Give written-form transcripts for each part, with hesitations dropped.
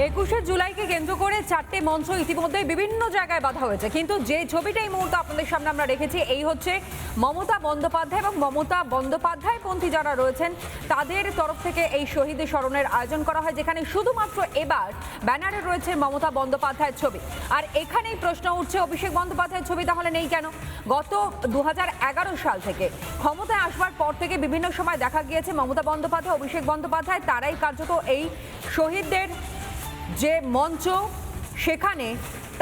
21শে জুলাইকে কেন্দ্র করে 4টে মঞ্চ ইতিমধ্যে বিভিন্ন জায়গায় বাঁধা হয়েছে, কিন্তু যে ছবিটা এই মুহূর্তে আপনাদের সামনে আমরা রেখেছি এই হচ্ছে মমতা বন্দ্যোপাধ্যায় এবং মমতা বন্দ্যোপাধ্যায় পন্থী যারা রয়েছেন তাদের তরফ থেকে এই শহীদ স্মরণের আয়োজন করা হয়, যেখানে শুধুমাত্র এবার ব্যানারে রয়েছে মমতা বন্দ্যোপাধ্যায়ের ছবি। আর এখানেই প্রশ্ন উঠছে, অভিষেক বন্দ্যোপাধ্যায়ের ছবি তাহলে নেই কেন? গত 2011 সাল থেকে ক্ষমতায় আসবার পর থেকে বিভিন্ন সময় দেখা গিয়েছে মমতা বন্দ্যোপাধ্যায়, অভিষেক বন্দ্যোপাধ্যায় তারাই কার্যত এই শহীদদের যে মঞ্চ সেখানে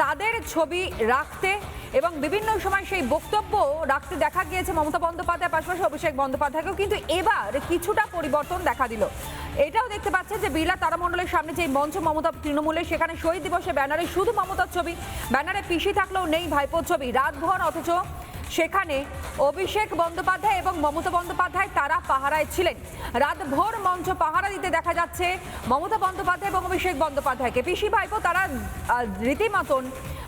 তাদের ছবি রাখতে এবং বিভিন্ন সময় সেই বক্তব্য রাখতে দেখা গিয়েছে মমতা বন্দ্যোপাধ্যায় পাশাপাশি অভিষেক বন্দ্যোপাধ্যায়কেও। কিন্তু এবার কিছুটা পরিবর্তন দেখা দিল। এটাও দেখতে পাচ্ছেন যে বিড়লা তারামণ্ডলের সামনে যে মঞ্চ মমতা তৃণমূলের, সেখানে শহীদ দিবসে ব্যানারে শুধু মমতার ছবি, ব্যানারে পিসি থাকলেও নেই ভাইপোর ছবি। রাতভর অথচ সেখানে অভিষেক বন্দ্যোপাধ্যায় এবং মমতা বন্দ্যোপাধ্যায় তারা পাহারায় ছিলেন। রাতভর মঞ্চ পাহারা দিতে দেখা যাচ্ছে মমতা বন্দ্যোপাধ্যায় এবং অভিষেক বন্দ্যোপাধ্যায়কে। পিসি ভাইপো তারা রীতিমতন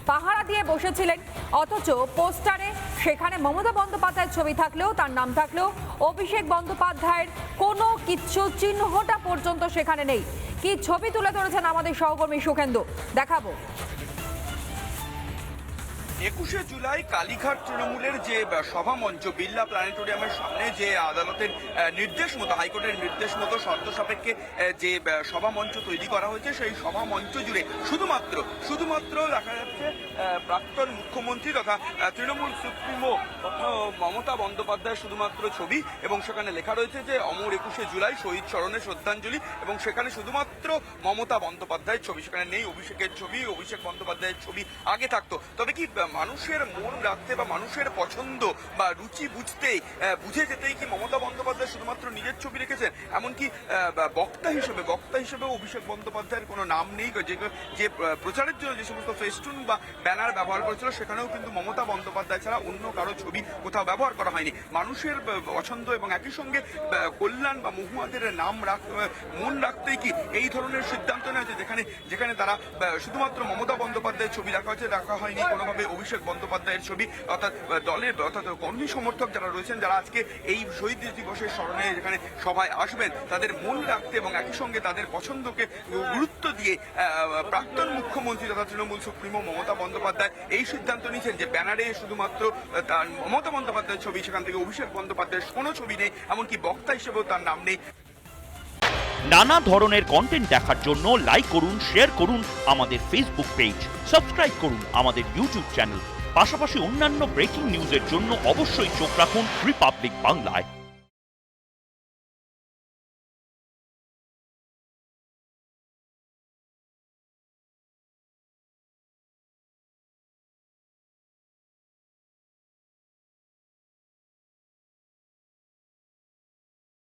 পাহারা দিয়ে বসেছিলেন, অথচ পোস্টারে সেখানে মমতা বন্দ্যোপাধ্যায়ের ছবি থাকলেও, তার নাম থাকলেও অভিষেক বন্দ্যোপাধ্যায়ের কোনো কিচ্ছু চিহ্নটা পর্যন্ত সেখানে নেই। কি ছবি তুলে ধরেছেন আমাদের সহকর্মী সুখেন্দু, দেখাবো। 21শে জুলাই কালীঘাট তৃণমূলের যে সভা মঞ্চ বিড়লা প্ল্যানেটোরিয়ামের সামনে যে আদালতের নির্দেশ মতো, হাইকোর্টের নির্দেশ মতো শর্ত সাপেক্ষে যে সভা মঞ্চ তৈরি করা হয়েছে, সেই সভা মঞ্চ জুড়ে শুধুমাত্র দেখা যাচ্ছে প্রাক্তন মুখ্যমন্ত্রী তথা তৃণমূল সুপ্রিমো মমতা বন্দ্যোপাধ্যায়ের শুধুমাত্র ছবি, এবং সেখানে লেখা রয়েছে যে অমর 21শে জুলাই শহীদ স্মরণে শ্রদ্ধাঞ্জলি, এবং সেখানে শুধুমাত্র মমতা বন্দ্যোপাধ্যায়ের ছবি, সেখানে নেই অভিষেকের ছবি। অভিষেক বন্দ্যোপাধ্যায়ের ছবি আগে থাকতো, তবে কি মানুষের মন রাখতে বা মানুষের পছন্দ বা রুচি বুঝে যেতেই কি মমতা বন্দ্যোপাধ্যায় শুধুমাত্র নিজের ছবি রেখেছেন? এমনকি বক্তা হিসেবে অভিষেক বন্দ্যোপাধ্যায়ের কোনো নাম নেই। যে প্রচারের জন্য যে সমস্ত ফেস্টুন বা ব্যানার ব্যবহার করেছিল, সেখানেও কিন্তু মমতা বন্দ্যোপাধ্যায় ছাড়া অন্য কারো ছবি কোথাও ব্যবহার করা হয়নি। মানুষের পছন্দ এবং একই সঙ্গে কল্যাণ বা মহুয়াদের মন রাখতেই কি এই ধরনের সিদ্ধান্ত নেওয়া হয়েছে, যেখানে তারা শুধুমাত্র মমতা বন্দ্যোপাধ্যায়ের ছবি রাখা হয়নি কোনোভাবে অভিষেক বন্দ্যোপাধ্যায়ের ছবি। অর্থাৎ কর্মী সমর্থক যারা রয়েছেন, যারা আজকে এই শহীদ দিবসের স্মরণে যেখানে সভায় আসবেন, তাদের মন রাখতে এবং একই সঙ্গে তাদের পছন্দকে গুরুত্ব দিয়ে প্রাক্তন মুখ্যমন্ত্রী তথা তৃণমূল সুপ্রিমো মমতা বন্দ্যোপাধ্যায় এই সিদ্ধান্ত নিয়েছেন যে ব্যানারে শুধুমাত্র তার মমতা বন্দ্যোপাধ্যায়ের ছবি, সেখান থেকে অভিষেক বন্দ্যোপাধ্যায়ের কোনো ছবি নেই, এমনকি বক্তা হিসেবেও তার নাম নেই। নানা ধরনের কন্টেন্ট দেখার জন্য লাইক করুন, শেয়ার করুন আমাদের ফেসবুক পেজ, সাবস্ক্রাইব করুন আমাদের ইউটিউব চ্যানেল। পাশাপাশি অন্যান্য ব্রেকিং নিউজের জন্য অবশ্যই চোখ রাখুন রিপাবলিক বাংলায়।